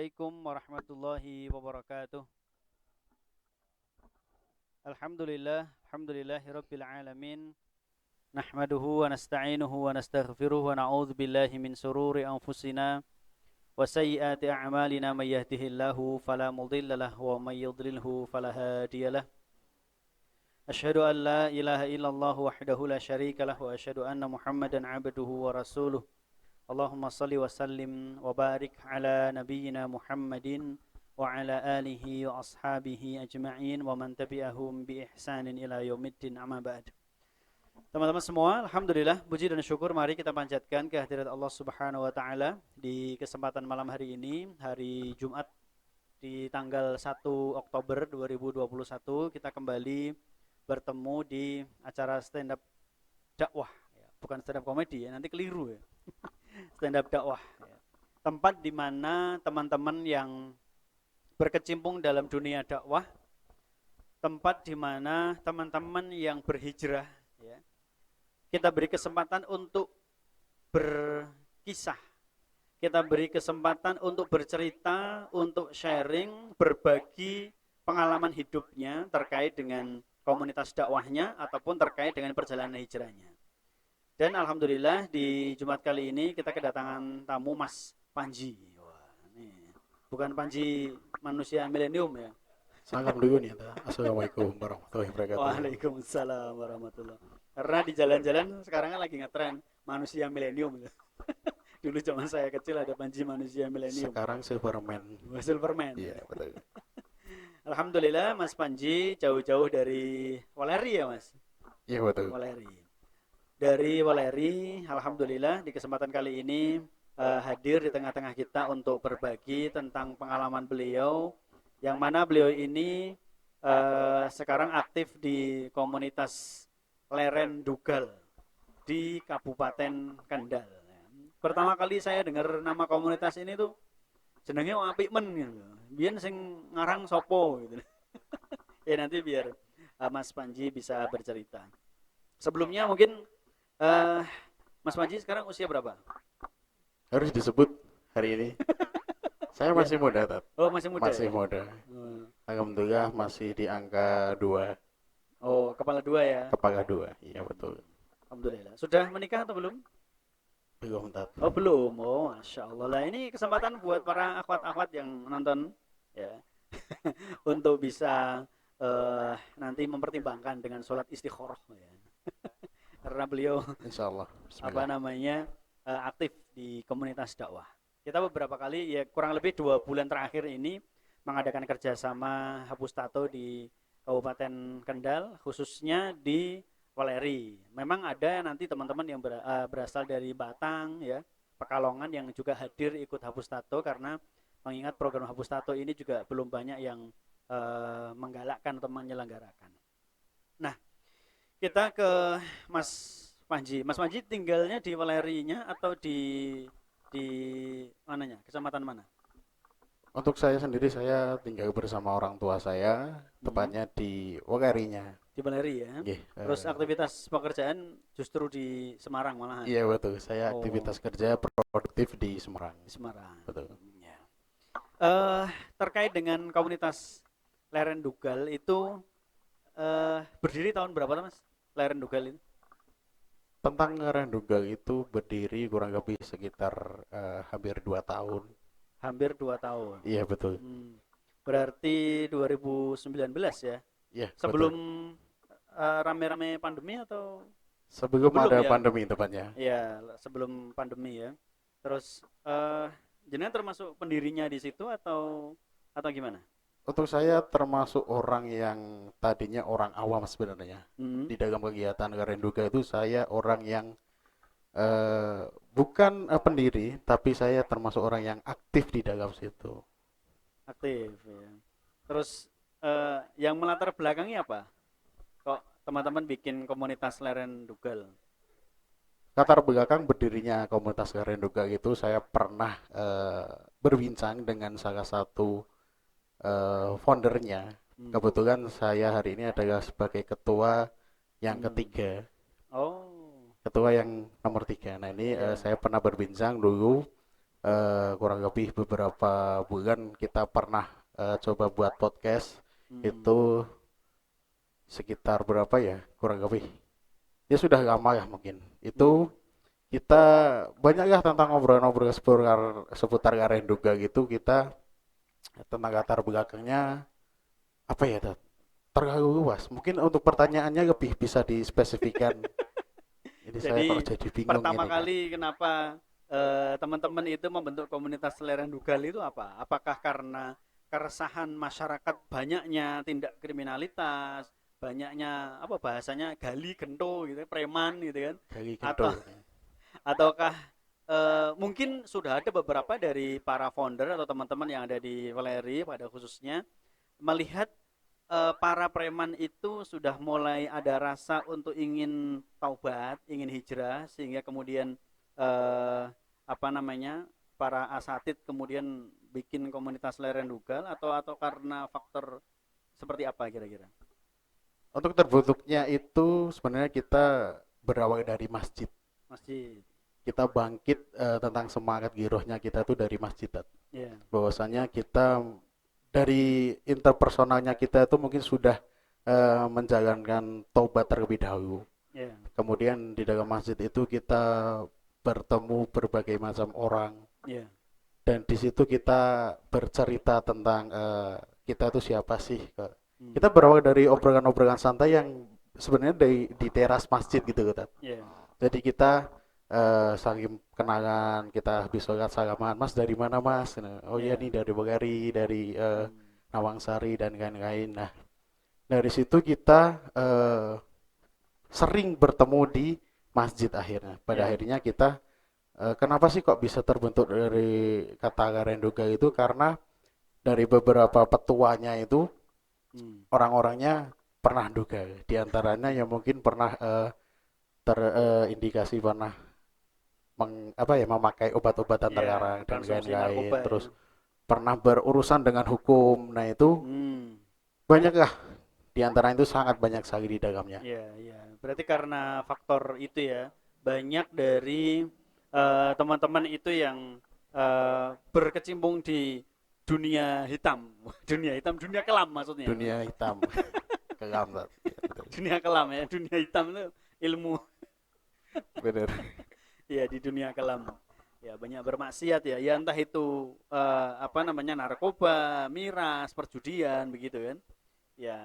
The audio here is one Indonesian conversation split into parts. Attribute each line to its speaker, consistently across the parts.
Speaker 1: Assalamualaikum warahmatullahi wabarakatuh. Alhamdulillahirabbil alamin. Nahmaduhu wa nasta'inuhu wa nastaghfiruh wa na'udzu billahi min sururi anfusina wa sayyiati a'malina may yahdihillahu fala mudhillalah wa may yudlilhu fala hadiyalah. Asyhadu an la ilaha illallah wahdahu la syarikalah wa asyhadu anna Muhammadan 'abduhu wa rasuluh. Allahumma salli wa sallim wa barik ala nabiyyina Muhammadin wa ala alihi wa ashabihi ajma'in wa man tabi'ahum bi ihsanin ila yaumiddin amma ba'd. Teman-teman semua, alhamdulillah puji dan syukur mari kita panjatkan kehadirat Allah Subhanahu wa taala di kesempatan malam hari ini, hari Jumat di tanggal 1 Oktober 2021 kita kembali bertemu di acara stand up dakwah, bukan stand up komedi ya, nanti keliru ya. Stand up dakwah ya. Tempat di mana teman-teman yang berkecimpung dalam dunia dakwah, tempat di mana teman-teman yang berhijrah ya, kita beri kesempatan untuk berkisah, kita beri kesempatan untuk bercerita, untuk sharing, berbagi pengalaman hidupnya terkait dengan komunitas dakwahnya ataupun terkait dengan perjalanan hijrahnya. Dan alhamdulillah di Jumat kali ini kita kedatangan tamu Mas Panji. Wah, ini bukan Panji manusia milenium ya.
Speaker 2: Sangkap dulu nih ya. Assalamualaikum warahmatullahi wabarakatuh.
Speaker 1: Waalaikumsalam warahmatullahi. Karena di jalan-jalan sekarang kan lagi ngetren manusia milenium. Dulu zaman saya kecil ada Panji manusia milenium.
Speaker 2: Sekarang Silverman.
Speaker 1: Silverman.
Speaker 2: Iya, betul.
Speaker 1: Alhamdulillah Mas Panji jauh-jauh dari Waleri ya Mas.
Speaker 2: Iya, betul.
Speaker 1: Waleri. Dari Waleri, alhamdulillah di kesempatan kali ini hadir di tengah-tengah kita untuk berbagi tentang pengalaman beliau, yang mana beliau ini sekarang aktif di komunitas Leren Dugal di Kabupaten Kendal. Pertama kali saya dengar nama komunitas ini tuh jenenge apik men gitu. Biyen sing ngarang sopo gitu. Ya nanti biar Mas Panji bisa bercerita. Sebelumnya mungkin Mas Panji sekarang usia berapa?
Speaker 2: Harus disebut hari ini. Saya masih muda, Tat.
Speaker 1: Oh, masih muda.
Speaker 2: Masih muda. Alhamdulillah masih di angka 2.
Speaker 1: Oh, kepala 2 ya.
Speaker 2: Kepala 2. Iya, betul.
Speaker 1: Alhamdulillah. Sudah menikah atau belum?
Speaker 2: Belum, Tat.
Speaker 1: Oh, belum. Oh, Masya Allah. Lah ini kesempatan buat para akhwat-akhwat yang nonton ya. Untuk bisa nanti mempertimbangkan dengan sholat istikharah ya. Karena beliau
Speaker 2: insyaallah
Speaker 1: aktif di komunitas dakwah. Kita beberapa kali ya kurang lebih 2 bulan terakhir ini mengadakan kerjasama Hapus Tato di Kabupaten Kendal, khususnya di Waleri. Memang ada nanti teman-teman yang berasal dari Batang ya, Pekalongan yang juga hadir ikut Hapus Tato, karena mengingat program Hapus Tato ini juga belum banyak yang menggalakkan atau menyelenggarakan. Nah, kita ke Mas Panji. Mas Panji tinggalnya di Walerinya atau di mananya? Kecamatan mana?
Speaker 2: Untuk saya sendiri, saya tinggal bersama orang tua saya, tepatnya di Walerinya.
Speaker 1: Di Waleri ya. Terus aktivitas pekerjaan justru di Semarang malahan.
Speaker 2: Iya, betul. Saya aktivitas kerja produktif di Semarang.
Speaker 1: Di Semarang.
Speaker 2: Betul.
Speaker 1: Ya. Terkait dengan komunitas Leren Dugal itu berdiri tahun berapa, Mas? Leren Dugal itu?
Speaker 2: Tentang Leren Dugal itu berdiri kurang lebih sekitar hampir 2 tahun.
Speaker 1: Hampir 2 tahun.
Speaker 2: Iya, betul.
Speaker 1: Berarti 2019 ya?
Speaker 2: Iya,
Speaker 1: sebelum rame-rame pandemi atau?
Speaker 2: Sebelum ada ya? Pandemi tepatnya.
Speaker 1: Iya, sebelum pandemi ya. Terus jenengan termasuk pendirinya di situ atau gimana?
Speaker 2: Untuk saya termasuk orang yang tadinya orang awam sebenarnya. Di dalam kegiatan Leren Dugal itu saya orang yang bukan pendiri, tapi saya termasuk orang yang aktif di dalam situ.
Speaker 1: Aktif ya. Terus yang melatar belakangi apa? Kok teman-teman bikin komunitas Leren Dugal?
Speaker 2: Latar belakang berdirinya komunitas Leren Dugal itu saya pernah berbincang dengan salah satu foundernya. Kebetulan saya hari ini adalah sebagai ketua yang ketiga.
Speaker 1: Oh.
Speaker 2: Ketua yang nomor 3. Nah ini saya pernah berbincang dulu kurang lebih beberapa bulan kita pernah coba buat podcast.
Speaker 1: Hmm.
Speaker 2: Itu sekitar berapa ya, kurang lebih ya sudah lama ya mungkin itu kita banyak ya tentang obrolan-obrolan seputar Garenduga gitu. Kita tentang latar belakangnya apa ya, Tat? Terlalu luas mungkin untuk pertanyaannya lebih bisa dispesifikkan. Ini saya kok
Speaker 1: Jadi
Speaker 2: jadi bingung
Speaker 1: pertama
Speaker 2: ini kan.
Speaker 1: kali kenapa teman-teman itu membentuk komunitas Lerendugal itu apa? Apakah karena keresahan masyarakat banyaknya tindak kriminalitas, banyaknya apa bahasanya gali gento gitu, preman gitu kan?
Speaker 2: Dari
Speaker 1: Atau
Speaker 2: Gento.
Speaker 1: ataukah mungkin sudah ada beberapa dari para founder atau teman-teman yang ada di Valeri pada khususnya melihat para preman itu sudah mulai ada rasa untuk ingin taubat, ingin hijrah, sehingga kemudian eh, apa namanya para asatid kemudian bikin komunitas Lerendugal atau karena faktor seperti apa kira-kira?
Speaker 2: Untuk terbentuknya itu sebenarnya kita berawal dari masjid.
Speaker 1: Masjid.
Speaker 2: Kita bangkit tentang semangat girohnya kita tuh dari masjid, Tat.
Speaker 1: Ya.
Speaker 2: Bahwasanya kita dari interpersonalnya kita itu mungkin sudah menjalankan taubat terlebih dahulu.
Speaker 1: Ya.
Speaker 2: Kemudian di dalam masjid itu kita bertemu berbagai macam orang,
Speaker 1: Ya.
Speaker 2: dan di situ kita bercerita tentang kita itu siapa sih.
Speaker 1: Hmm.
Speaker 2: Kita berawal dari obrolan-obrolan santai yang sebenarnya di teras masjid gitu, Tat.
Speaker 1: Ya.
Speaker 2: Jadi kita saling kenalan, kita habis sholat salaman, Mas dari mana Mas? Nah, oh iya
Speaker 1: Ya.
Speaker 2: nih dari Bogari, dari
Speaker 1: Hmm.
Speaker 2: Nawangsari dan lain-lain. Nah dari situ kita sering bertemu di masjid akhirnya. Pada
Speaker 1: Ya.
Speaker 2: akhirnya kita kenapa sih kok bisa terbentuk dari kata Garenduga itu, karena dari beberapa petuanya itu
Speaker 1: Hmm.
Speaker 2: orang-orangnya pernah duga. Di antaranya yang mungkin pernah terindikasi pernah memakai obat-obatan
Speaker 1: Ya,
Speaker 2: terlarang dan
Speaker 1: konsumsi
Speaker 2: lain-lain,
Speaker 1: narkoba ya.
Speaker 2: terus pernah berurusan dengan hukum. Nah itu
Speaker 1: Hmm.
Speaker 2: banyak lah, di antara itu sangat banyak sekali di dalamnya.
Speaker 1: Iya, iya. Berarti karena faktor itu ya, banyak dari teman-teman itu yang berkecimpung di dunia hitam, dunia hitam, dunia kelam maksudnya,
Speaker 2: Dunia hitam. Kelam, Tat. Ya, betul.
Speaker 1: dunia kelam ya, dunia hitam itu ilmu,
Speaker 2: Bener.
Speaker 1: ya di dunia kelam, ya banyak bermaksiat ya, ya entah itu apa namanya narkoba, miras, perjudian begitu kan, ya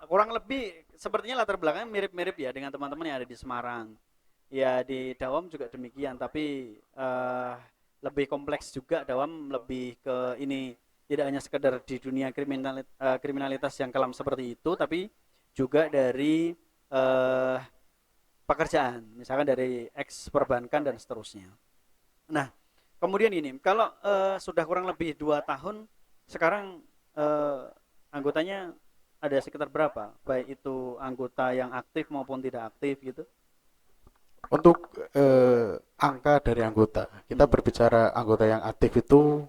Speaker 1: kurang lebih sepertinya latar belakangnya mirip-mirip ya dengan teman-teman yang ada di Semarang. Ya di Dawam juga demikian, tapi lebih kompleks juga. Dawam lebih ke ini tidak hanya sekedar di dunia kriminalitas yang kelam seperti itu, tapi juga dari eh, pekerjaan, misalkan dari eks perbankan dan seterusnya. Nah, kemudian ini kalau sudah kurang lebih 2 tahun, sekarang anggotanya ada sekitar berapa? Baik itu anggota yang aktif maupun tidak aktif gitu.
Speaker 2: Untuk angka dari anggota, kita
Speaker 1: Hmm.
Speaker 2: berbicara anggota yang aktif itu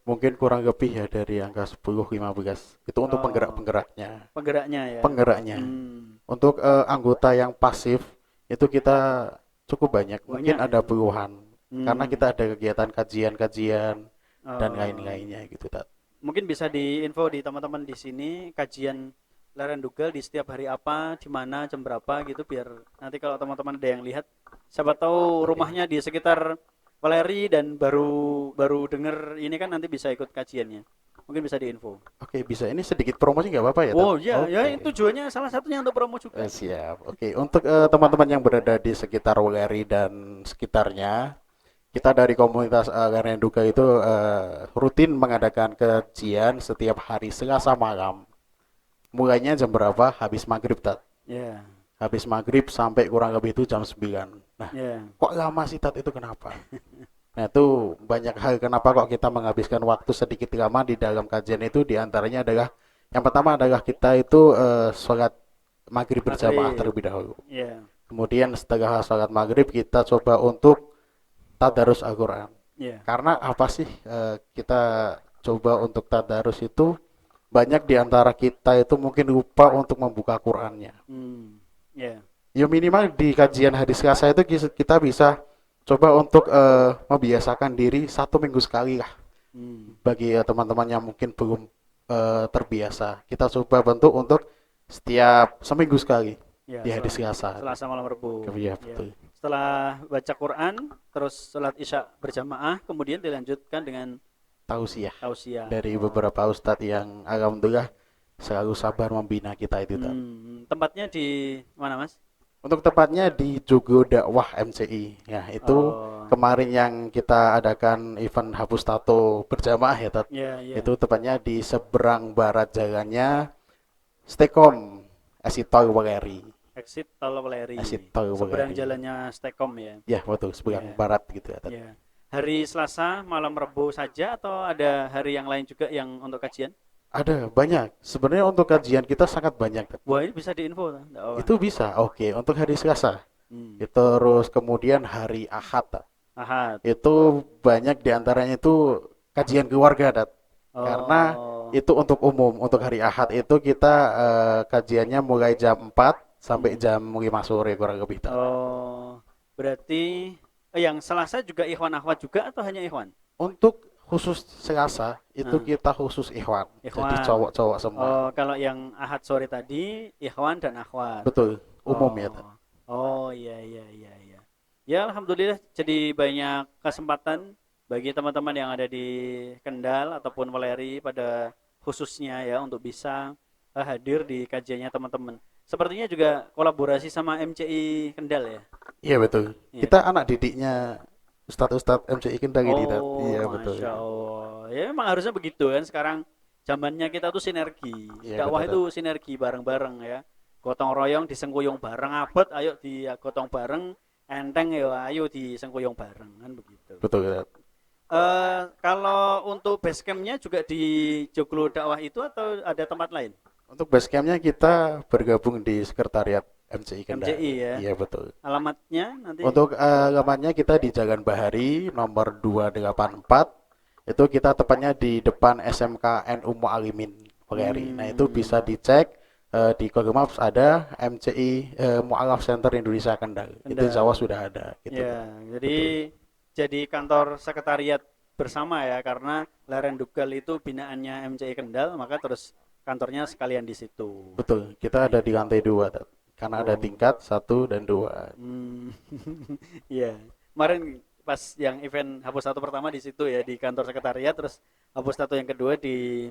Speaker 2: mungkin kurang lebih ya dari angka 10-15. Itu untuk
Speaker 1: Oh,
Speaker 2: penggerak-penggeraknya.
Speaker 1: penggeraknya ya.
Speaker 2: Penggeraknya.
Speaker 1: Hmm,
Speaker 2: Untuk anggota yang pasif itu kita cukup banyak, mungkin
Speaker 1: banyak ya.
Speaker 2: ada puluhan. Karena
Speaker 1: Hmm.
Speaker 2: kita ada kegiatan kajian-kajian dan
Speaker 1: Oh,
Speaker 2: lain-lainnya gitu, Tat.
Speaker 1: mungkin bisa diinfo di teman-teman di sini kajian Lerendugal di setiap hari apa, di mana, jam berapa gitu biar nanti kalau teman-teman ada yang lihat, siapa tahu
Speaker 2: Oke.
Speaker 1: rumahnya di sekitar Valeri dan baru baru denger ini kan nanti bisa ikut kajiannya. Mungkin bisa diinfo.
Speaker 2: Oke, bisa ini sedikit promosi nggak apa-apa ya, Tat?
Speaker 1: Oh ya, ya
Speaker 2: Oke.
Speaker 1: itu tujuannya salah satunya untuk promo juga.
Speaker 2: Siap. Oke, untuk teman-teman yang berada di sekitar Wuleri dan sekitarnya, kita dari komunitas Garenduga itu rutin mengadakan kajian setiap hari Selasa malam. Mulainya jam berapa? Habis maghrib, Tat.
Speaker 1: Ya,
Speaker 2: Habis maghrib sampai kurang lebih itu jam 9. Nah,
Speaker 1: ya.
Speaker 2: kok lama sih, Tat, itu kenapa? Nah, itu banyak hal kenapa kok kita menghabiskan waktu sedikit lama di dalam kajian itu. Di antaranya adalah yang pertama adalah kita itu sholat maghrib berjamaah
Speaker 1: Maghrib.
Speaker 2: terlebih dahulu.
Speaker 1: Ya,
Speaker 2: Kemudian setelah sholat maghrib kita coba untuk tadarus Al-Quran.
Speaker 1: ya.
Speaker 2: Karena apa sih kita coba untuk tadarus itu, banyak di antara kita itu mungkin lupa untuk membuka Qurannya.
Speaker 1: Hmm. Ya.
Speaker 2: Ya minimal di kajian hadis Selasa itu kita bisa coba untuk membiasakan diri 1 minggu sekali lah.
Speaker 1: Hmm.
Speaker 2: Bagi teman-teman yang mungkin belum terbiasa, kita coba bentuk untuk setiap seminggu sekali
Speaker 1: Ya,
Speaker 2: di hari Selasa.
Speaker 1: Selasa malam Rebu.
Speaker 2: Iya
Speaker 1: Ya.
Speaker 2: betul.
Speaker 1: Setelah baca Quran, terus sholat Isya berjamaah, kemudian dilanjutkan dengan
Speaker 2: Tausiah
Speaker 1: tausiah.
Speaker 2: dari
Speaker 1: Oh.
Speaker 2: beberapa ustadz yang alhamdulillah selalu sabar membina kita itu.
Speaker 1: Tempatnya di mana, Mas?
Speaker 2: Untuk tepatnya di Jogo Dakwah MCI. Ya, itu
Speaker 1: Oh.
Speaker 2: kemarin yang kita adakan event hapus tato berjamaah ya, Tat.
Speaker 1: Ya, ya.
Speaker 2: Itu tepatnya di seberang barat jalannya Stekom Esitol Weleri.
Speaker 1: Exit Tol Weleri.
Speaker 2: Esitol
Speaker 1: Seberang
Speaker 2: Weleri.
Speaker 1: jalannya Stekom ya.
Speaker 2: Ya, betul, seberang
Speaker 1: Ya,
Speaker 2: barat gitu ya, Tat.
Speaker 1: ya. Hari Selasa malam Rebu saja atau ada hari yang lain juga yang untuk kajian?
Speaker 2: Ada banyak. Sebenarnya untuk kajian kita sangat banyak, Tat.
Speaker 1: Wah, ini bisa diinfo, tak? Nggak apa.
Speaker 2: Itu bisa. Oke, untuk hari Selasa.
Speaker 1: Hmm.
Speaker 2: Terus kemudian hari Ahad, Tat.
Speaker 1: Ahad.
Speaker 2: Itu banyak diantaranya itu kajian keluarga, Tat. Karena
Speaker 1: Oh.
Speaker 2: itu untuk umum. Untuk hari Ahad itu kita kajiannya mulai jam 4 sampai
Speaker 1: Hmm.
Speaker 2: jam 5 sore kurang lebih, Tat.
Speaker 1: Oh, berarti yang Selasa juga Ikhwan Akhwat juga atau hanya Ikhwan?
Speaker 2: Untuk khusus Selasa itu
Speaker 1: Nah,
Speaker 2: kita khusus ikhwan. Jadi
Speaker 1: Ikhwan.
Speaker 2: cowok-cowok semua.
Speaker 1: Oh, kalau yang Ahad sore tadi Ikhwan dan Akhwat.
Speaker 2: Betul, umum ya, Tat.
Speaker 1: Oh, oh iya iya iya iya. Ya alhamdulillah jadi banyak kesempatan bagi teman-teman yang ada di Kendal ataupun Weleri pada khususnya ya untuk bisa hadir di kajiannya teman-teman. Sepertinya juga kolaborasi sama MCI Kendal ya.
Speaker 2: Iya betul.
Speaker 1: Iya
Speaker 2: Kita
Speaker 1: kan?
Speaker 2: anak didiknya Ustadz-Ustadz MCI Kendal ini, Tat.
Speaker 1: Oh,
Speaker 2: Iya betul.
Speaker 1: masya Allah. Ya memang harusnya begitu kan. Sekarang zamannya kita tuh sinergi.
Speaker 2: Iya betul,
Speaker 1: Dakwah
Speaker 2: Tat.
Speaker 1: itu sinergi bareng-bareng ya. Gotong royong disengkuyung bareng abot, ayo di gotong bareng. Enteng ya, ayo disengkuyung bareng kan begitu.
Speaker 2: Betul, Tat.
Speaker 1: Kalau untuk base campnya juga di Joglo Dakwah itu atau ada tempat lain?
Speaker 2: Untuk basecampnya kita bergabung di sekretariat MCI Kendal.
Speaker 1: MCI ya.
Speaker 2: Iya betul.
Speaker 1: Alamatnya nanti.
Speaker 2: Untuk alamatnya kita di Jalan Bahari nomor 284. Itu kita tepatnya di depan SMK NU Mualimin Weleri. Nah itu bisa
Speaker 1: Hmm,
Speaker 2: dicek di Google Maps ada MCI Mualaf Center Indonesia Kendal. Itu insya Allah
Speaker 1: Kendal.
Speaker 2: sudah ada gitu.
Speaker 1: Ya,
Speaker 2: Betul.
Speaker 1: jadi kantor sekretariat bersama ya karena Leren Dugal itu binaannya MCI Kendal, maka terus kantornya sekalian di situ.
Speaker 2: Betul. Kita ada
Speaker 1: Ya.
Speaker 2: di lantai 2, Tat. Karena ada
Speaker 1: Oh.
Speaker 2: tingkat 1 dan 2.
Speaker 1: Hmm. Iya. Kemarin pas yang event hapus satu pertama di situ ya di kantor sekretariat, terus hapus satu yang kedua di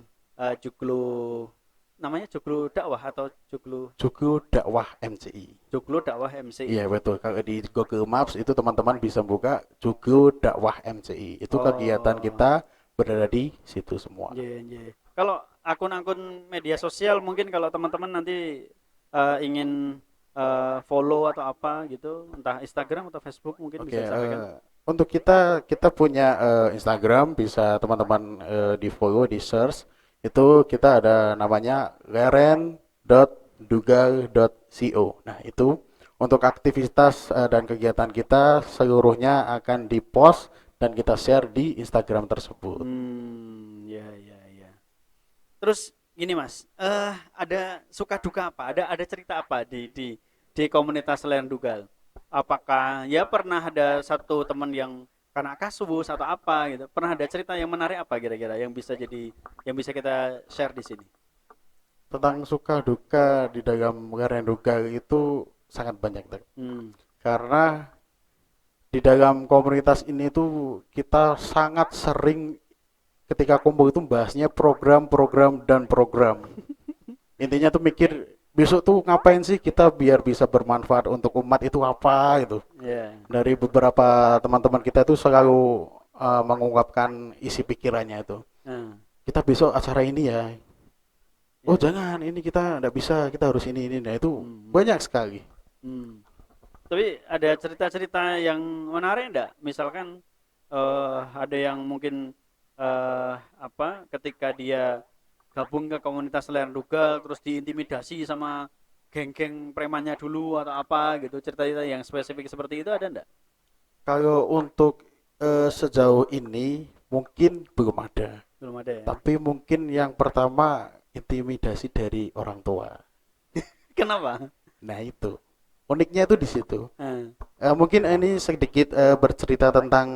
Speaker 1: Joglo, namanya Joglo Dakwah atau Joglo
Speaker 2: Joglo Dakwah MCI.
Speaker 1: Joglo Dakwah MCI.
Speaker 2: Iya betul. Kalau di Google Maps itu teman-teman bisa buka Joglo Dakwah MCI. Itu kegiatan
Speaker 1: Oh.
Speaker 2: kita berada di situ semua.
Speaker 1: Iya, iya. Kalau akun-akun media sosial mungkin kalau teman-teman nanti ingin follow atau apa gitu, entah Instagram atau Facebook mungkin
Speaker 2: Oke,
Speaker 1: bisa disampaikan.
Speaker 2: untuk kita punya Instagram bisa teman-teman di follow, di search. Itu kita ada namanya leren.dugal.co. Nah, itu untuk aktivitas dan kegiatan kita seluruhnya akan dipost dan kita share di Instagram tersebut.
Speaker 1: Ya, ya, ya. Terus gini Mas, ada suka duka apa? Ada cerita apa di komunitas Leren Dugal? Apakah ya pernah ada satu teman yang kena kasus atau apa gitu? Pernah ada cerita yang menarik apa kira-kira yang bisa kita share di sini?
Speaker 2: Tentang suka duka di dalam Leren Dugal itu sangat banyak, Tek.
Speaker 1: Hmm.
Speaker 2: Karena di dalam komunitas ini tuh kita sangat sering ketika kumpul itu bahasnya program-program dan program. Intinya tuh mikir besok tuh ngapain sih kita biar bisa bermanfaat untuk umat itu apa gitu.
Speaker 1: Ya.
Speaker 2: Dari beberapa teman-teman kita itu selalu mengungkapkan isi pikirannya itu.
Speaker 1: Nah,
Speaker 2: Kita besok acara ini ya. Oh
Speaker 1: ya.
Speaker 2: jangan, ini kita nggak bisa, kita harus ini. Nah itu
Speaker 1: Hmm.
Speaker 2: banyak sekali.
Speaker 1: Hmm. Tapi ada cerita-cerita yang menarik enggak? Misalkan ada yang mungkin ketika dia gabung ke komunitas Leren Dugal terus diintimidasi sama geng-geng premannya dulu atau apa gitu. Cerita-cerita yang spesifik seperti itu ada enggak?
Speaker 2: Kalau untuk sejauh ini mungkin belum ada.
Speaker 1: Belum ada ya.
Speaker 2: Tapi mungkin yang pertama intimidasi dari orang tua.
Speaker 1: Kenapa?
Speaker 2: Nah itu. Uniknya itu di situ.
Speaker 1: Eh,
Speaker 2: Mungkin ini sedikit bercerita tentang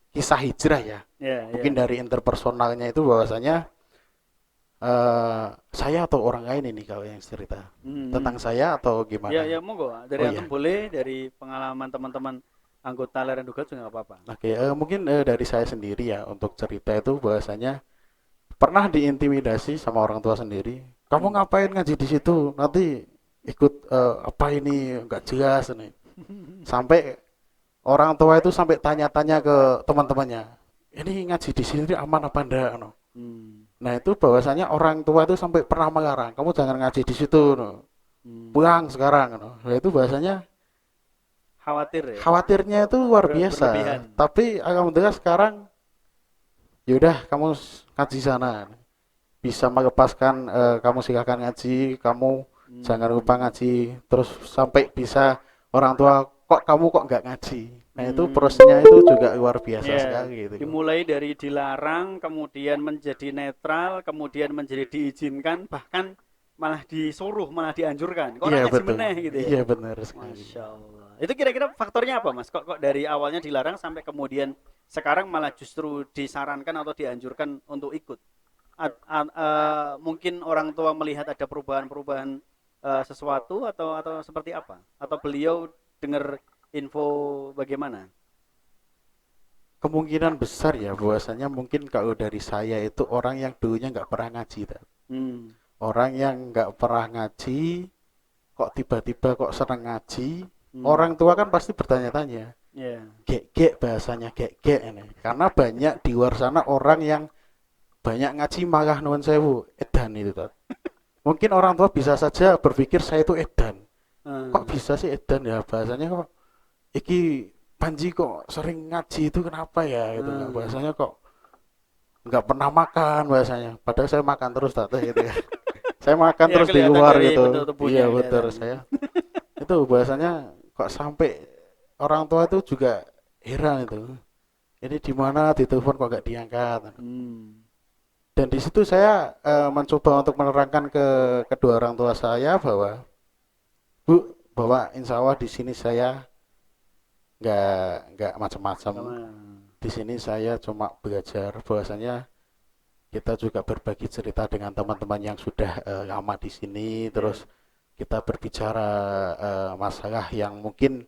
Speaker 2: kisah hijrah ya.
Speaker 1: ya,
Speaker 2: Mungkin
Speaker 1: ya.
Speaker 2: dari interpersonalnya itu bahwasanya saya atau orang lain ini kalau yang cerita tentang
Speaker 1: Hmm.
Speaker 2: saya atau
Speaker 1: Ya,
Speaker 2: gimana?
Speaker 1: ya, monggo. Dari
Speaker 2: Oh
Speaker 1: antum
Speaker 2: iya.
Speaker 1: boleh, dari pengalaman teman-teman anggota Leren juga nggak apa-apa.
Speaker 2: Oke, mungkin dari saya sendiri ya untuk cerita itu bahwasanya pernah diintimidasi sama orang tua sendiri. Kamu
Speaker 1: Hmm.
Speaker 2: ngapain ngaji di situ? Nanti ikut apa ini nggak jelas nih. Sampai orang tua itu sampai tanya-tanya ke teman-temannya. Ini ngaji di sini aman apa enggak? No?
Speaker 1: Hmm.
Speaker 2: Nah itu bahwasanya orang tua itu sampai pernah melarang. Kamu jangan ngaji di situ. No.
Speaker 1: Hmm.
Speaker 2: Pulang sekarang. No. Nah itu bahwasanya
Speaker 1: Khawatir ya,
Speaker 2: khawatirnya itu luar biasa.
Speaker 1: berlebihan.
Speaker 2: Tapi alhamdulillah sekarang yaudah kamu ngaji sana. Bisa melepaskan kamu silakan ngaji, kamu jangan lupa
Speaker 1: Hmm.
Speaker 2: ngaji, terus sampai bisa orang tua kok kamu kok nggak ngaji. Nah itu prosesnya
Speaker 1: Hmm.
Speaker 2: itu juga luar biasa
Speaker 1: Ya,
Speaker 2: sekali gitu.
Speaker 1: dimulai dari dilarang, kemudian menjadi netral, kemudian menjadi diizinkan, bahkan malah disuruh, malah dianjurkan. Kok
Speaker 2: Iya
Speaker 1: orang ngaji
Speaker 2: betul,
Speaker 1: meneh gitu ya.
Speaker 2: iya benar sekali.
Speaker 1: Masya Allah. Itu kira-kira faktornya apa, Mas? Kok dari awalnya dilarang sampai kemudian sekarang malah justru disarankan atau dianjurkan untuk ikut? Mungkin orang tua melihat ada perubahan-perubahan sesuatu atau seperti apa? Atau beliau dengar info bagaimana?
Speaker 2: Kemungkinan besar ya bahwasanya mungkin kalau dari saya itu orang yang dulunya nggak pernah ngaji, Tat.
Speaker 1: Hmm.
Speaker 2: Orang yang nggak pernah ngaji, kok tiba-tiba kok seneng ngaji,
Speaker 1: Hmm.
Speaker 2: orang tua kan pasti bertanya-tanya.
Speaker 1: Ya.
Speaker 2: Gek-gek bahasanya gek-gek ini. Karena banyak di luar sana orang yang banyak ngaji malah nuwun sewu edan itu Tat. Mungkin orang tua bisa saja berpikir saya itu edan. Kok
Speaker 1: Hmm.
Speaker 2: bisa sih edan ya bahasanya kok iki Panji kok sering ngaji itu kenapa ya gitu nggak
Speaker 1: Hmm.
Speaker 2: bahasanya kok nggak pernah makan bahasanya padahal saya makan terus tante gitu ya saya makan
Speaker 1: Ya
Speaker 2: terus di
Speaker 1: kelihatan
Speaker 2: luar
Speaker 1: dari bentuk
Speaker 2: gitu
Speaker 1: tubuhnya
Speaker 2: iya betul
Speaker 1: kelihatan.
Speaker 2: saya itu bahasanya kok sampai orang tua itu juga heran itu ini di mana ditelepon kok gak diangkat
Speaker 1: Hmm.
Speaker 2: dan di situ saya mencoba untuk menerangkan ke kedua orang tua saya bahwa bu bahwa insya Allah di sini saya nggak macam-macam
Speaker 1: Sama.
Speaker 2: di sini saya cuma belajar bahwasanya kita juga berbagi cerita dengan teman-teman yang sudah lama di sini terus
Speaker 1: Ya.
Speaker 2: kita berbicara masalah yang mungkin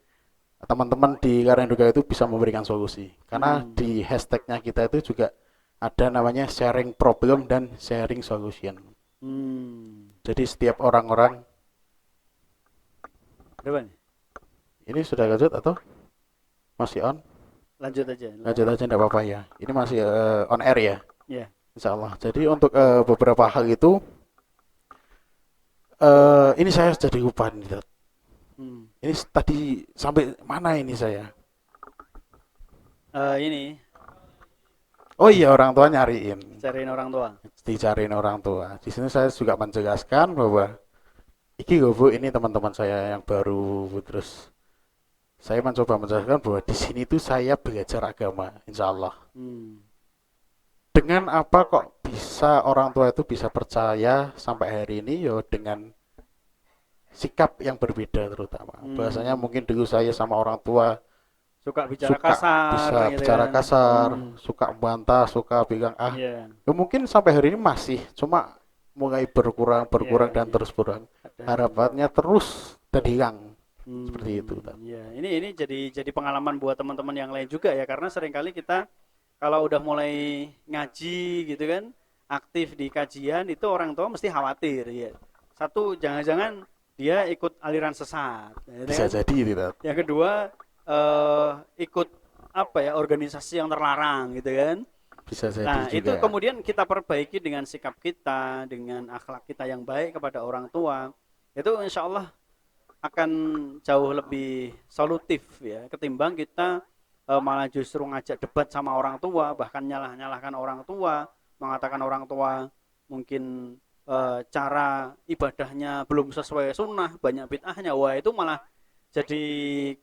Speaker 2: teman-teman di Karenduga itu bisa memberikan solusi karena
Speaker 1: Hmm.
Speaker 2: di hashtagnya kita itu juga ada namanya sharing problem dan sharing solution
Speaker 1: Hmm.
Speaker 2: jadi setiap orang-orang
Speaker 1: Berapa nih?
Speaker 2: ini sudah lanjut atau masih on
Speaker 1: Lanjut aja.
Speaker 2: lanjut aja enggak apa-apa ya ini masih on air ya
Speaker 1: Ya.
Speaker 2: Insya Allah jadi untuk beberapa hal itu ini saya jadi lupa nih
Speaker 1: Hmm.
Speaker 2: ini tadi sampai mana ini saya?
Speaker 1: Ini
Speaker 2: Oh iya orang tua nyariin,
Speaker 1: cariin orang tua.
Speaker 2: dicariin orang tua. Di sini saya juga menjelaskan bahwa iki loh bu, ini teman-teman saya yang baru. Terus saya mencoba menjelaskan bahwa di sini tuh saya belajar agama, insya Allah.
Speaker 1: Hmm.
Speaker 2: Dengan apa kok bisa orang tua itu bisa percaya sampai hari ini? Yo dengan sikap yang berbeda terutama. Bahasanya
Speaker 1: Hmm.
Speaker 2: mungkin dulu saya sama orang tua
Speaker 1: Suka bicara
Speaker 2: suka
Speaker 1: kasar
Speaker 2: bisa
Speaker 1: gitu
Speaker 2: bicara
Speaker 1: kan.
Speaker 2: kasar,
Speaker 1: Hmm.
Speaker 2: suka bantah, suka bilang ah.
Speaker 1: Ya.
Speaker 2: Ya, mungkin sampai hari ini masih, cuma mulai berkurang, berkurang
Speaker 1: Ya,
Speaker 2: dan
Speaker 1: ya.
Speaker 2: terus berkurang.
Speaker 1: Kadang.
Speaker 2: Harapannya terus dan hilang seperti itu.
Speaker 1: Ya, ini jadi pengalaman buat teman-teman yang lain juga ya, karena seringkali kita kalau udah mulai ngaji gitu kan, aktif di kajian itu orang tua mesti khawatir ya. Satu, jangan-jangan dia ikut aliran sesat, gitu
Speaker 2: Bisa
Speaker 1: kan.
Speaker 2: jadi gitu.
Speaker 1: Yang kedua, ikut apa ya, organisasi yang terlarang gitu kan.
Speaker 2: Bisa jadi
Speaker 1: Nah, itu
Speaker 2: juga.
Speaker 1: kemudian kita perbaiki dengan sikap kita, dengan akhlak kita yang baik kepada orang tua. Itu insya Allah akan jauh lebih solutif ya ketimbang kita malah justru ngajak debat sama orang tua, bahkan nyalahkan orang tua, mengatakan orang tua mungkin cara ibadahnya belum sesuai sunnah, banyak bid'ahnya. Wah, itu malah jadi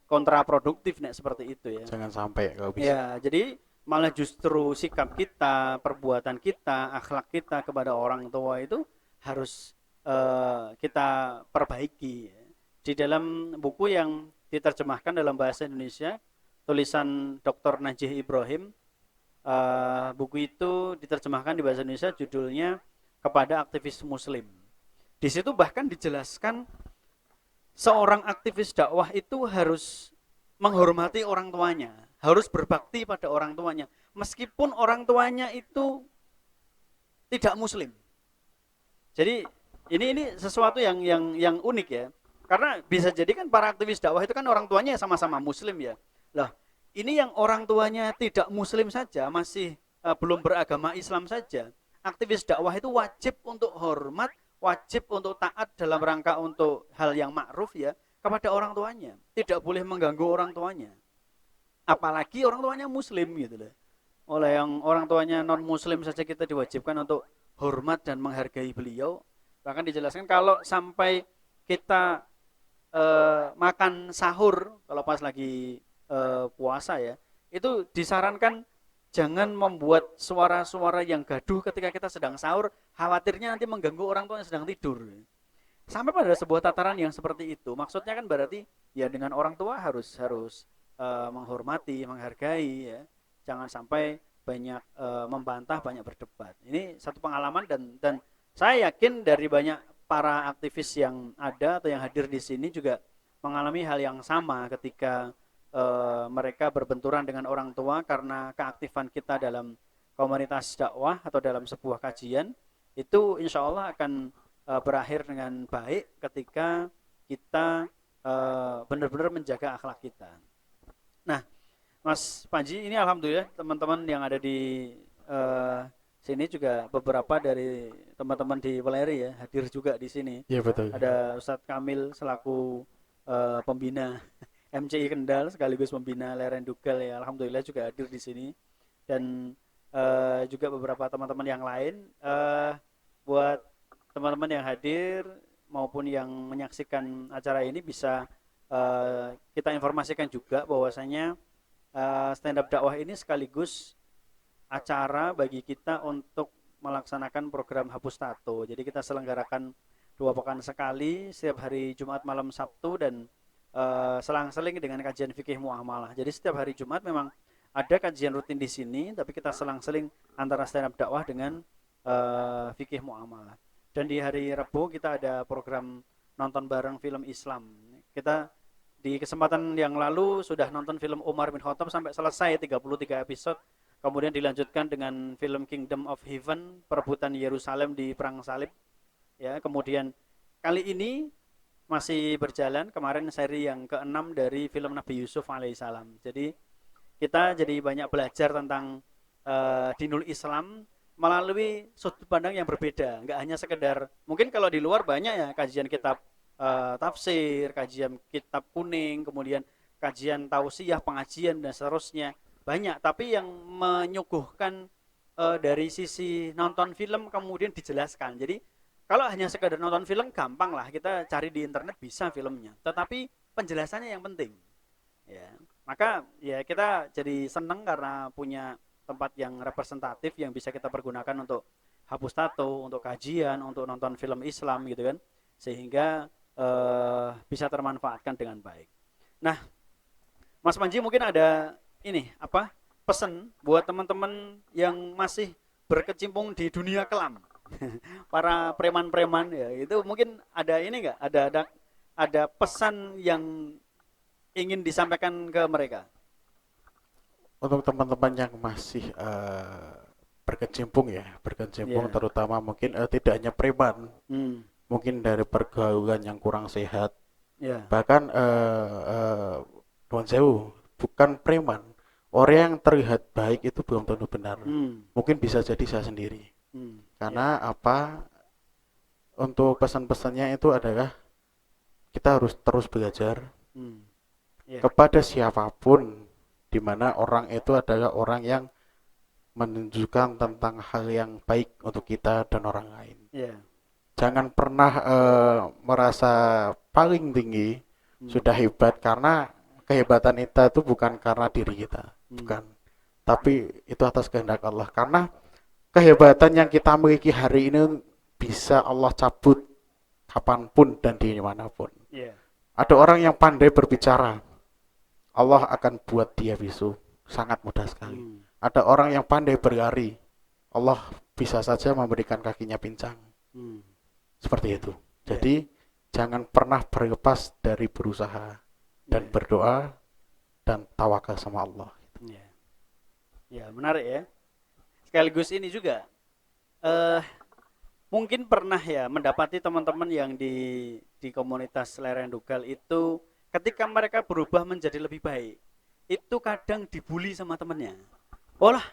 Speaker 1: kontraproduktif nih seperti itu ya.
Speaker 2: Jangan sampai kalau bisa.
Speaker 1: Ya, jadi malah justru sikap kita, perbuatan kita, akhlak kita kepada orang tua itu harus kita perbaiki ya. di dalam buku yang diterjemahkan dalam bahasa Indonesia, tulisan Dr. Najih Ibrahim, buku itu diterjemahkan di bahasa Indonesia, judulnya Kepada Aktivis Muslim. Di situ bahkan dijelaskan seorang aktivis dakwah itu harus menghormati orang tuanya, harus berbakti pada orang tuanya, meskipun orang tuanya itu tidak Muslim. Jadi ini sesuatu yang unik ya. Karena bisa jadi kan para aktivis dakwah itu kan orang tuanya sama-sama Muslim ya. Lah, ini yang orang tuanya tidak Muslim saja, masih belum beragama Islam saja. Aktivis dakwah itu wajib untuk hormat, wajib untuk taat dalam rangka untuk hal yang ma'ruf ya kepada orang tuanya. Tidak boleh mengganggu orang tuanya. Apalagi orang tuanya Muslim gitu loh. Oleh yang orang tuanya non Muslim saja kita diwajibkan untuk hormat dan menghargai beliau. Bahkan dijelaskan kalau sampai kita makan sahur kalau pas lagi puasa ya, itu disarankan jangan membuat suara-suara yang gaduh ketika kita sedang sahur, khawatirnya nanti mengganggu orang tua yang sedang tidur. Sampai pada sebuah tataran yang seperti itu, maksudnya kan berarti ya dengan orang tua harus menghormati, menghargai ya, jangan sampai banyak membantah, banyak berdebat. Ini satu pengalaman dan saya yakin dari banyak para aktivis yang ada atau yang hadir di sini juga mengalami hal yang sama ketika mereka berbenturan dengan orang tua karena keaktifan kita dalam komunitas dakwah atau dalam sebuah kajian, itu insya Allah akan berakhir dengan baik ketika kita benar-benar menjaga akhlak kita. Nah, Mas Panji, ini alhamdulillah teman-teman yang ada di sini juga beberapa dari teman-teman di Weleri ya hadir juga di sini.
Speaker 2: Iya betul.
Speaker 1: Ada Ustadz Kamil selaku pembina MCI Kendal sekaligus pembina Leren Dugal ya, alhamdulillah juga hadir di sini, dan juga beberapa teman-teman yang lain. Buat teman-teman yang hadir maupun yang menyaksikan acara ini bisa kita informasikan juga bahwasanya stand up dakwah ini sekaligus acara bagi kita untuk melaksanakan program hapus tato. Jadi kita selenggarakan 2 pekan sekali, setiap hari Jumat malam Sabtu, dan selang-seling dengan kajian fikih muamalah. Jadi setiap hari Jumat memang ada kajian rutin di sini, tapi kita selang-seling antara stand up dakwah dengan fikih muamalah. Dan di hari Rabu kita ada program nonton bareng film Islam. Kita di kesempatan yang lalu sudah nonton film Umar bin Khattab sampai selesai 33 episode. Kemudian dilanjutkan dengan film Kingdom of Heaven, perebutan Yerusalem di perang salib. Ya, kemudian kali ini masih berjalan kemarin seri yang ke-6 dari film Nabi Yusuf alaihissalam. Jadi kita jadi banyak belajar tentang dinul Islam melalui sudut pandang yang berbeda. Enggak hanya sekedar, mungkin kalau di luar banyak ya kajian kitab tafsir, kajian kitab kuning, kemudian kajian tausiah, pengajian dan seterusnya. Banyak, tapi yang menyuguhkan dari sisi nonton film kemudian dijelaskan. Jadi kalau hanya sekedar nonton film gampang lah, kita cari di internet bisa filmnya. Tetapi penjelasannya yang penting. Ya, maka ya kita jadi senang karena punya tempat yang representatif yang bisa kita pergunakan untuk hapus tato, untuk kajian, untuk nonton film Islam gitu kan, sehingga bisa termanfaatkan dengan baik. Nah, Mas Panji mungkin ada ini apa pesan buat teman-teman yang masih berkecimpung di dunia kelam, para preman-preman ya, itu mungkin ada ini enggak, ada pesan yang ingin disampaikan ke mereka?
Speaker 2: Untuk teman-teman yang masih berkecimpung terutama mungkin tidak hanya preman, mungkin dari pergaulan yang kurang sehat, bahkan Tuan Sewu, bukan preman, orang yang terlihat baik itu belum tentu benar. Mungkin bisa jadi saya sendiri. Karena apa? Untuk pesan-pesannya itu adalah kita harus terus belajar kepada siapapun, di mana orang itu adalah orang yang menunjukkan tentang hal yang baik untuk kita dan orang lain. Jangan pernah merasa paling tinggi, sudah hebat, karena kehebatan itu bukan karena diri kita, bukan, tapi itu atas kehendak Allah. Karena kehebatan yang kita miliki hari ini bisa Allah cabut kapanpun dan dimanapun. Ada orang yang pandai berbicara, Allah akan buat dia bisu, sangat mudah sekali. Ada orang yang pandai berlari, Allah bisa saja memberikan kakinya pincang. Seperti itu. Jadi jangan pernah berlepas dari berusaha dan berdoa dan tawakal sama Allah.
Speaker 1: Ya, menarik ya. Sekaligus ini juga mungkin pernah ya mendapati teman-teman yang di komunitas Lereng Dugal itu ketika mereka berubah menjadi lebih baik, itu kadang dibully sama temennya. Olah,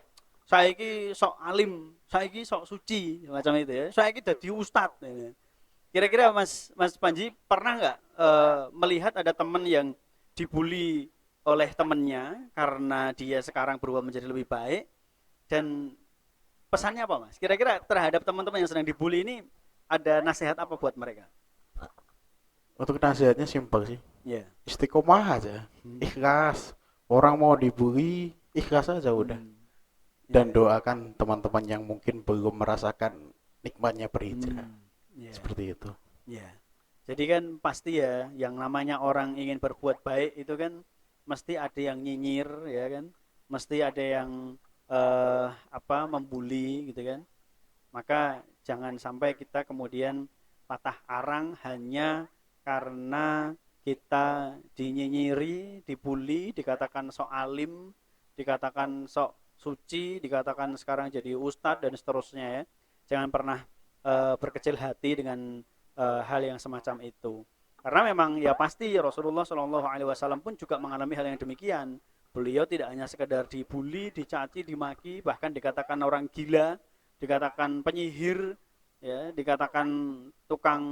Speaker 1: saya ini sok alim, saya ini sok suci, macam itu ya. Saya ini jadi ustadz. Kira-kira Mas Panji pernah nggak melihat ada teman yang dibully oleh temennya karena dia sekarang berubah menjadi lebih baik, dan pesannya apa Mas? Kira-kira terhadap teman-teman yang sedang dibully ini ada nasihat apa buat mereka?
Speaker 2: Untuk nasihatnya simpel sih.
Speaker 1: Ya.
Speaker 2: Istiqomah aja. Ikhlas. Orang mau dibully, ikhlas aja udah. Dan doakan teman-teman yang mungkin belum merasakan nikmatnya berhijrah. Seperti itu.
Speaker 1: Ya. Jadi kan pasti ya yang namanya orang ingin berbuat baik itu kan mesti ada yang nyinyir ya kan, mesti ada yang membuli gitu kan. Maka jangan sampai kita kemudian patah arang hanya karena kita dinyinyiri, dibully, dikatakan sok alim, dikatakan sok suci, dikatakan sekarang jadi ustadz dan seterusnya ya. Jangan pernah berkecil hati dengan hal yang semacam itu. Karena memang ya pasti Rasulullah SAW pun juga mengalami hal yang demikian. Beliau tidak hanya sekedar dibully, dicaci, dimaki, bahkan dikatakan orang gila, dikatakan penyihir, ya, dikatakan tukang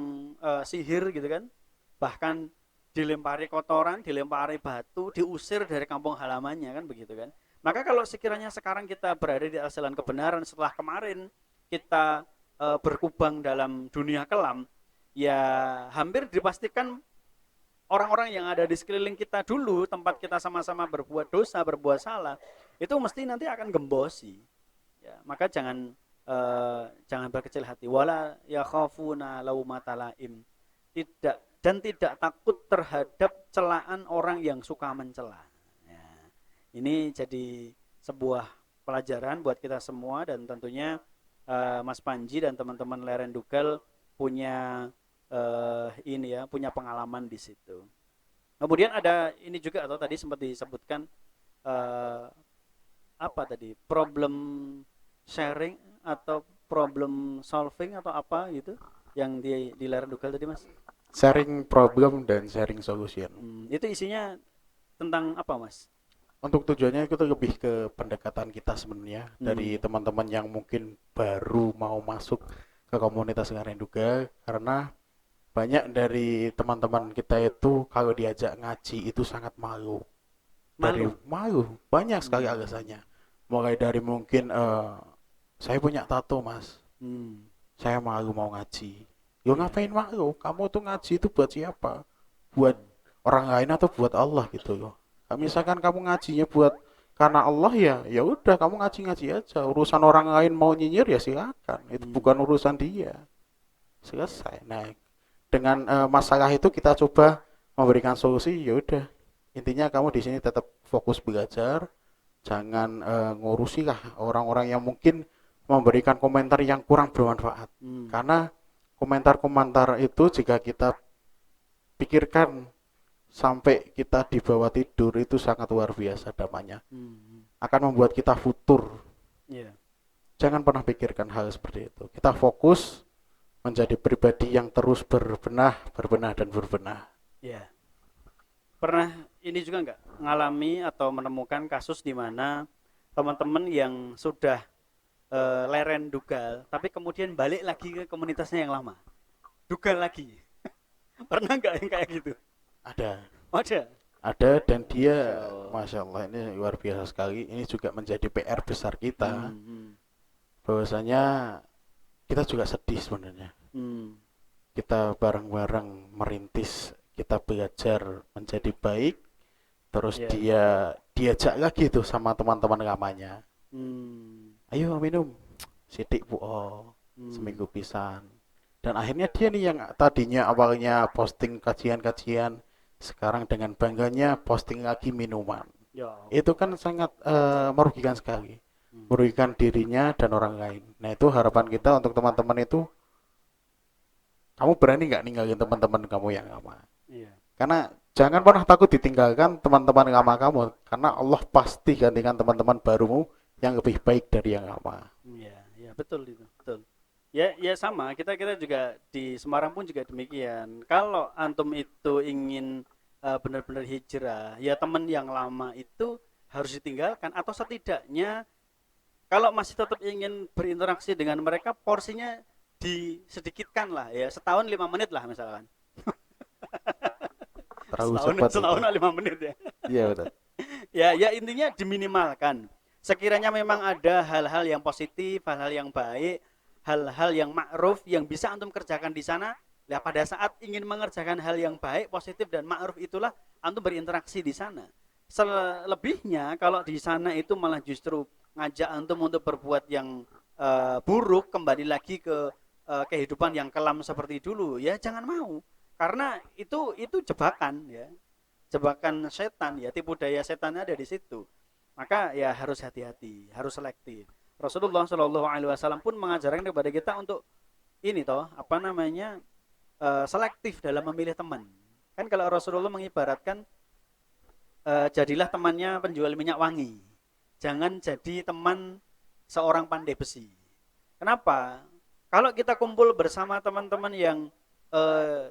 Speaker 1: sihir gitu kan. Bahkan dilempari kotoran, dilempari batu, diusir dari kampung halamannya kan begitu kan. Maka kalau sekiranya sekarang kita berada di atas jalan kebenaran setelah kemarin kita berkubang dalam dunia kelam, ya hampir dipastikan orang-orang yang ada di sekeliling kita dulu, tempat kita sama-sama berbuat dosa, berbuat salah, itu mesti nanti akan gembosi. Ya, maka jangan berkecil hati. Wala yakhafuna laumata laim. Tidak takut terhadap celaan orang yang suka mencela. Ya, ini jadi sebuah pelajaran buat kita semua, dan tentunya Mas Panji dan teman-teman Lereng Dugal punya punya pengalaman di situ. Kemudian ada ini juga atau tadi sempat disebutkan problem sharing atau problem solving atau apa gitu yang di Lereng Dugal tadi Mas?
Speaker 2: Sharing problem dan sharing solution.
Speaker 1: Itu isinya tentang apa Mas?
Speaker 2: Untuk tujuannya itu lebih ke pendekatan kita sebenarnya dari teman-teman yang mungkin baru mau masuk ke komunitas Lereng Dugal, karena banyak dari teman-teman kita itu kalau diajak ngaji itu sangat malu. Malu, banyak sekali alasannya. Mulai dari mungkin saya punya tato Mas, saya malu mau ngaji. Yo ngapain malu? Kamu tuh ngaji itu buat siapa? Buat orang lain atau buat Allah gitu loh. Misalkan kamu ngajinya buat karena Allah, ya udah kamu ngaji aja. Urusan orang lain mau nyinyir ya silakan. Itu bukan urusan dia. Selesai. Nah, dengan masalah itu kita coba memberikan solusi. Ya udah. Intinya kamu di sini tetap fokus belajar. Jangan ngurusi lah orang-orang yang mungkin memberikan komentar yang kurang bermanfaat. Karena komentar-komentar itu jika kita pikirkan sampai kita dibawa tidur itu sangat luar biasa dampaknya. Akan membuat kita futur. Jangan pernah pikirkan hal seperti itu. Kita fokus menjadi pribadi yang terus berbenah dan berbenah.
Speaker 1: Pernah ini juga nggak ngalami atau menemukan kasus di mana teman-teman yang sudah Lereng Dugal tapi kemudian balik lagi ke komunitasnya yang lama, Dugal lagi? Pernah nggak yang kayak gitu?
Speaker 2: Ada, dan dia Masya Allah ini luar biasa sekali. Ini juga menjadi PR besar kita. Bahwasanya kita juga sedih sebenarnya. Kita bareng-bareng merintis, kita belajar menjadi baik. Terus dia diajak lagi tuh sama teman-teman lamanya. Ayo minum sidik bu, seminggu pisan. Dan akhirnya dia nih yang tadinya awalnya posting kajian-kajian sekarang dengan bangganya posting lagi minuman.
Speaker 1: Ya.
Speaker 2: Itu kan sangat merugikan sekali,
Speaker 1: Hmm.
Speaker 2: merugikan dirinya dan orang lain. Nah itu harapan kita untuk teman-teman itu, kamu berani nggak ninggalin teman-teman kamu yang lama?
Speaker 1: Iya.
Speaker 2: Karena jangan pernah takut ditinggalkan teman-teman lama kamu, karena Allah pasti gantikan teman-teman barumu yang lebih baik dari yang lama.
Speaker 1: Iya, ya betul itu, betul. Ya, ya sama. Kita juga di Semarang pun juga demikian. Kalau antum itu ingin benar-benar hijrah, ya teman yang lama itu harus ditinggalkan atau setidaknya kalau masih tetap ingin berinteraksi dengan mereka, porsinya disedikitkan lah ya, setahun 5 menit lah misalkan.
Speaker 2: Terlalu
Speaker 1: Setahun
Speaker 2: cepat itu.
Speaker 1: setahun 5 menit ya.
Speaker 2: Iya betul.
Speaker 1: Ya intinya diminimalkan. Sekiranya memang ada hal-hal yang positif, hal-hal yang baik, hal-hal yang ma'ruf yang bisa antum kerjakan di sana, ya pada saat ingin mengerjakan hal yang baik, positif dan ma'ruf itulah antum berinteraksi di sana. Selebihnya kalau di sana itu malah justru ngajak antum untuk berbuat yang buruk, kembali lagi ke kehidupan yang kelam seperti dulu, ya jangan mau. Karena itu jebakan ya, jebakan setan ya, tipu daya setannya ada di situ. Maka ya harus hati-hati, harus selektif. Rasulullah Shallallahu Alaihi Wasallam pun mengajarkan kepada kita untuk ini toh apa namanya selektif dalam memilih teman. Kan kalau Rasulullah mengibaratkan jadilah temannya penjual minyak wangi, jangan jadi teman seorang pandai besi. Kenapa? Kalau kita kumpul bersama teman-teman yang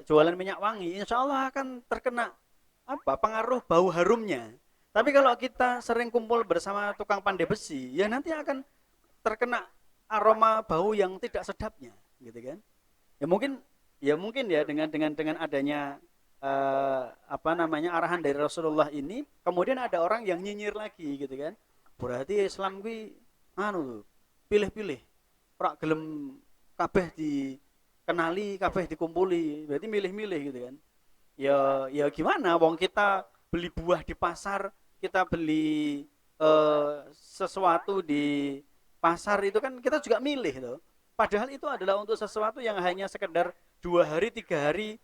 Speaker 1: jualan minyak wangi, insya Allah akan terkena apa pengaruh bau harumnya. Tapi kalau kita sering kumpul bersama tukang pandai besi, ya nanti akan terkena aroma bau yang tidak sedapnya, gitu kan? Ya mungkin ya dengan adanya apa namanya arahan dari Rasulullah ini, kemudian ada orang yang nyinyir lagi, gitu kan? Berarti Islam gue anu pilih-pilih, ora gelem kabeh dikenali, kabeh dikumpuli, berarti milih-milih gitu kan? Ya gimana wong kita beli buah di pasar, kita beli sesuatu di pasar itu kan kita juga milih loh, padahal itu adalah untuk sesuatu yang hanya sekedar 2 hari 3 hari,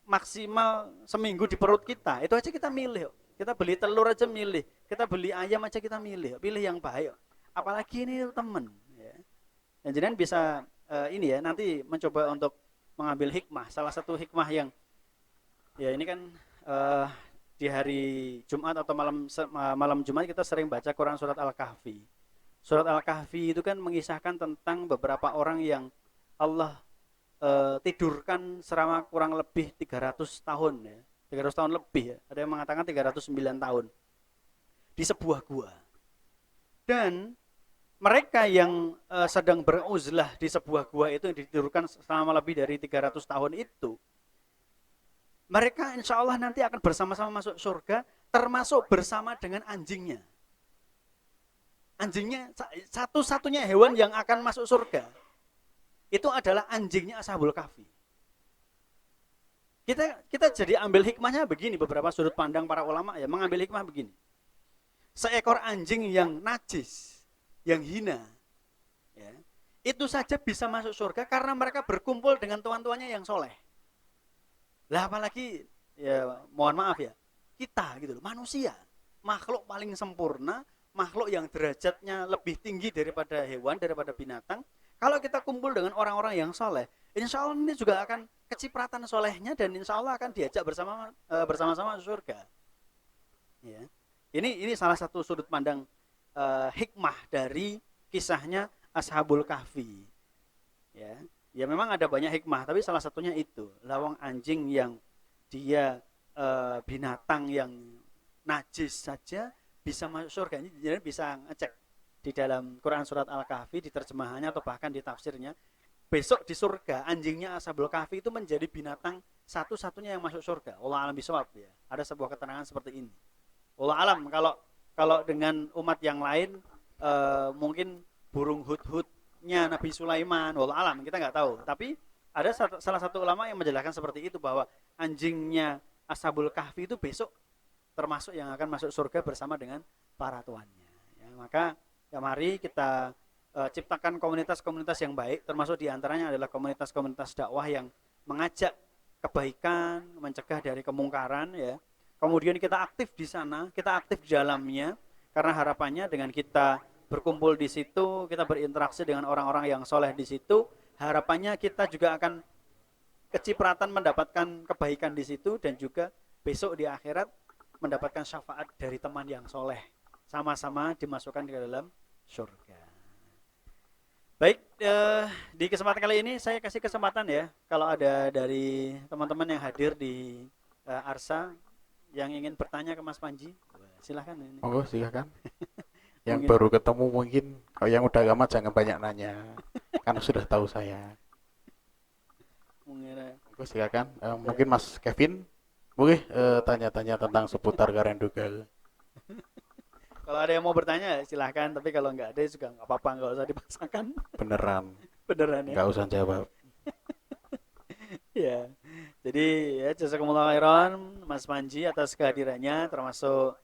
Speaker 1: maksimal seminggu di perut kita, itu aja kita milih. Kita beli telur aja milih, kita beli ayam aja kita milih, pilih yang baik, apalagi ini temen ya. Dan jangan bisa ini ya nanti mencoba untuk mengambil hikmah. Salah satu hikmah yang ya ini kan uh, di hari Jumat atau malam Jumat kita sering baca Quran surat Al-Kahfi. Surat Al-Kahfi itu kan mengisahkan tentang beberapa orang yang Allah tidurkan selama kurang lebih 300 tahun ya. 300 tahun lebih ya. Ada yang mengatakan 309 tahun di sebuah gua. Dan mereka yang sedang beruzlah di sebuah gua itu yang ditidurkan selama lebih dari 300 tahun itu, mereka insya Allah nanti akan bersama-sama masuk surga, termasuk bersama dengan anjingnya. Anjingnya satu-satunya hewan yang akan masuk surga itu adalah anjingnya Ashabul Kahfi. Kita jadi ambil hikmahnya begini, beberapa sudut pandang para ulama ya mengambil hikmah begini. Seekor anjing yang najis, yang hina, ya, itu saja bisa masuk surga karena mereka berkumpul dengan tuan-tuannya yang soleh. Lah apalagi ya mohon maaf ya, kita gitu loh, manusia, makhluk paling sempurna, makhluk yang derajatnya lebih tinggi daripada hewan, daripada binatang. Kalau kita kumpul dengan orang-orang yang soleh, insya Allah ini juga akan kecipratan solehnya dan insya Allah akan diajak bersama-sama surga. Ya. Ini salah satu sudut pandang hikmah dari kisahnya Ashabul Kahfi. Ya memang ada banyak hikmah, tapi salah satunya itu lawang anjing yang dia binatang yang najis saja bisa masuk surga. Ini jadi bisa ngecek di dalam Quran surat Al-Kahfi di terjemahannya atau bahkan di tafsirnya. Besok di surga anjingnya Ashabul Kahfi itu menjadi binatang satu-satunya yang masuk surga. Allah alam bisawab ya. Ada sebuah keterangan seperti ini. Allah alam kalau dengan umat yang lain mungkin burung hudhudnya Nabi Sulaiman, Allah alam kita nggak tahu. Tapi ada salah satu ulama yang menjelaskan seperti itu bahwa anjingnya Ashabul Kahfi itu besok termasuk yang akan masuk surga bersama dengan para tuannya. Ya, maka ya mari kita ciptakan komunitas-komunitas yang baik, termasuk diantaranya adalah komunitas-komunitas dakwah yang mengajak kebaikan, mencegah dari kemungkaran ya. Kemudian kita aktif di sana, kita aktif di dalamnya, karena harapannya dengan kita berkumpul di situ, kita berinteraksi dengan orang-orang yang soleh di situ, harapannya kita juga akan kecipratan mendapatkan kebaikan di situ dan juga besok di akhirat mendapatkan syafaat dari teman yang soleh, sama-sama dimasukkan ke dalam surga. Baik, di kesempatan kali ini saya kasih kesempatan ya, kalau ada dari teman-teman yang hadir di Arsa yang ingin bertanya ke Mas Panji, silahkan ini.
Speaker 2: Oh, silakan. Yang
Speaker 1: Mungkin.
Speaker 2: baru ketemu mungkin, kalau yang udah lama jangan banyak nanya, karena sudah tahu saya. Oh, silakan. Mungkin Mas Kevin, boleh tanya-tanya tentang seputar Karenduga.
Speaker 1: Kalau ada yang mau bertanya silahkan, tapi kalau nggak ada juga nggak apa-apa, nggak usah dipaksakan.
Speaker 2: Beneran,
Speaker 1: Beneran ya.
Speaker 2: nggak usah jawab.
Speaker 1: Ya, jadi ya jazakumullah khairan Mas Panji atas kehadirannya, termasuk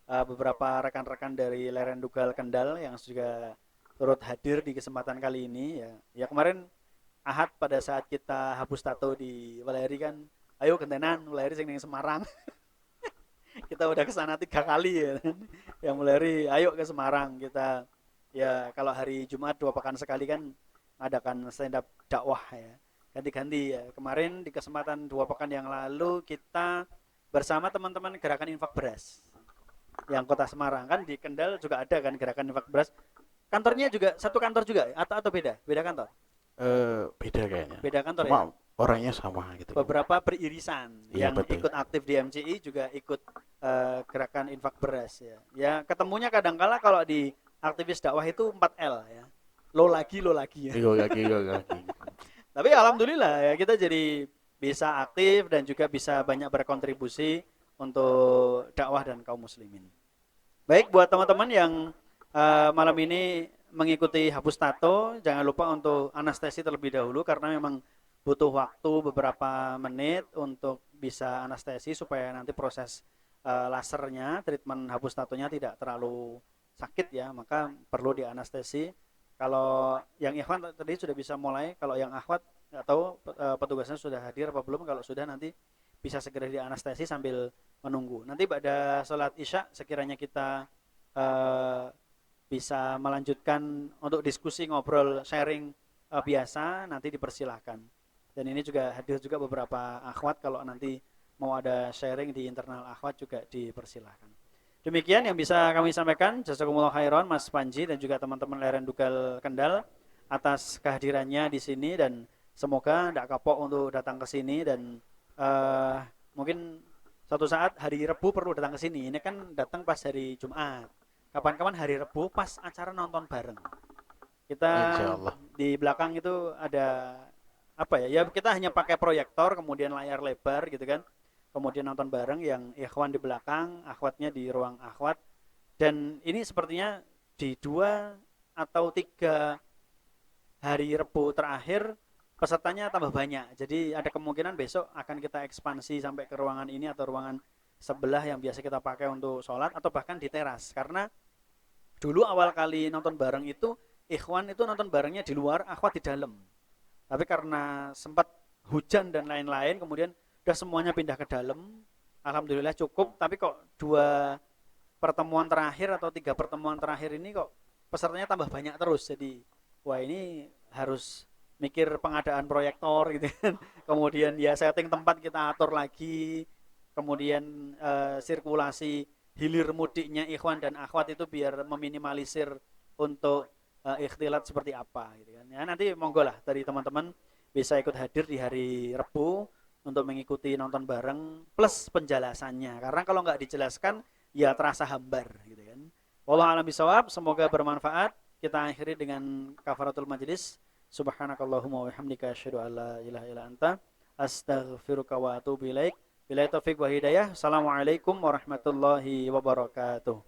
Speaker 1: beberapa rekan-rekan dari Leren Dugal Kendal yang juga turut hadir di kesempatan kali ini ya. Ya kemarin Ahad pada saat kita hapus tato di Waleri kan, ayo gentenan Waleri sing ning Semarang. Kita udah ke sana 3 kali ya. Yang Waleri ayo ke Semarang kita. Ya kalau hari Jumat 2 pekan sekali kan adakan stand up dakwah ya. Ganti-ganti ya. Kemarin di kesempatan 2 pekan yang lalu kita bersama teman-teman gerakan infak beras yang Kota Semarang, kan di Kendal juga ada kan gerakan infak beras. Kantornya juga satu kantor juga atau beda? Beda kantor?
Speaker 2: Beda kayaknya.
Speaker 1: Beda kantor
Speaker 2: Cuma
Speaker 1: ya?
Speaker 2: orangnya sama gitu.
Speaker 1: Beberapa beririsan
Speaker 2: Iya,
Speaker 1: yang
Speaker 2: betul.
Speaker 1: ikut aktif di MCI juga ikut gerakan infak beras ya. Ya ketemunya kadangkala kalau di aktivis dakwah itu 4L ya. Lo lagi ya.
Speaker 2: Gue lagi.
Speaker 1: Tapi alhamdulillah ya kita jadi bisa aktif dan juga bisa banyak berkontribusi untuk dakwah dan kaum muslimin. Baik, buat teman-teman yang malam ini mengikuti hapus tato, jangan lupa untuk anestesi terlebih dahulu karena memang butuh waktu beberapa menit untuk bisa anestesi supaya nanti proses lasernya, treatment hapus tatonya tidak terlalu sakit ya, maka perlu dianestesi. Kalau yang ikhwan tadi sudah bisa mulai, kalau yang akhwat nggak tahu petugasnya sudah hadir apa belum. Kalau sudah nanti bisa segera dianestesi sambil menunggu. Nanti pada sholat isya sekiranya kita bisa melanjutkan untuk diskusi, ngobrol, sharing biasa, nanti dipersilahkan. Dan ini juga hadir juga beberapa akhwat, kalau nanti mau ada sharing di internal akhwat juga dipersilahkan. Demikian yang bisa kami sampaikan. Jazakumullah khairan Mas Panji dan juga teman-teman Leren Dugal Kendal atas kehadirannya di sini, dan semoga tidak kapok untuk datang ke sini, dan mungkin suatu saat hari Rebu perlu datang ke sini. Ini kan datang pas hari Jumat. Kapan-kapan hari Rebu pas acara nonton bareng. Kita di belakang itu ada apa ya? Ya kita hanya pakai proyektor, kemudian layar lebar gitu kan. Kemudian nonton bareng, yang ikhwan di belakang, akhwatnya di ruang akhwat. Dan ini sepertinya di 2 atau 3 hari Rebu terakhir pesertanya tambah banyak. Jadi ada kemungkinan besok akan kita ekspansi sampai ke ruangan ini atau ruangan sebelah yang biasa kita pakai untuk sholat, atau bahkan di teras. Karena dulu awal kali nonton bareng itu ikhwan itu nonton barengnya di luar, akhwat di dalam. Tapi karena sempat hujan dan lain-lain, kemudian udah semuanya pindah ke dalam. Alhamdulillah cukup. Tapi kok 2 pertemuan terakhir atau 3 pertemuan terakhir ini kok pesertanya tambah banyak terus. Jadi wah, ini harus mikir pengadaan proyektor gitu kan. Kemudian ya setting tempat kita atur lagi. Kemudian sirkulasi hilir mudiknya ikhwan dan akhwat itu biar meminimalisir untuk ikhtilat seperti apa gitu kan. Ya nanti monggo lah dari teman-teman bisa ikut hadir di hari Rebu untuk mengikuti nonton bareng plus penjelasannya. Karena kalau nggak dijelaskan ya terasa hambar gitu kan. Wallahu a'lam bishawab, semoga bermanfaat. Kita akhiri dengan kafaratul majlis. Subhanakallahumma wa bihamdika asyhadu an la ilaha illa anta astaghfiruka wa atubu ilaik. Billahi taufik wa hidayah. Assalamualaikum warahmatullahi wabarakatuh.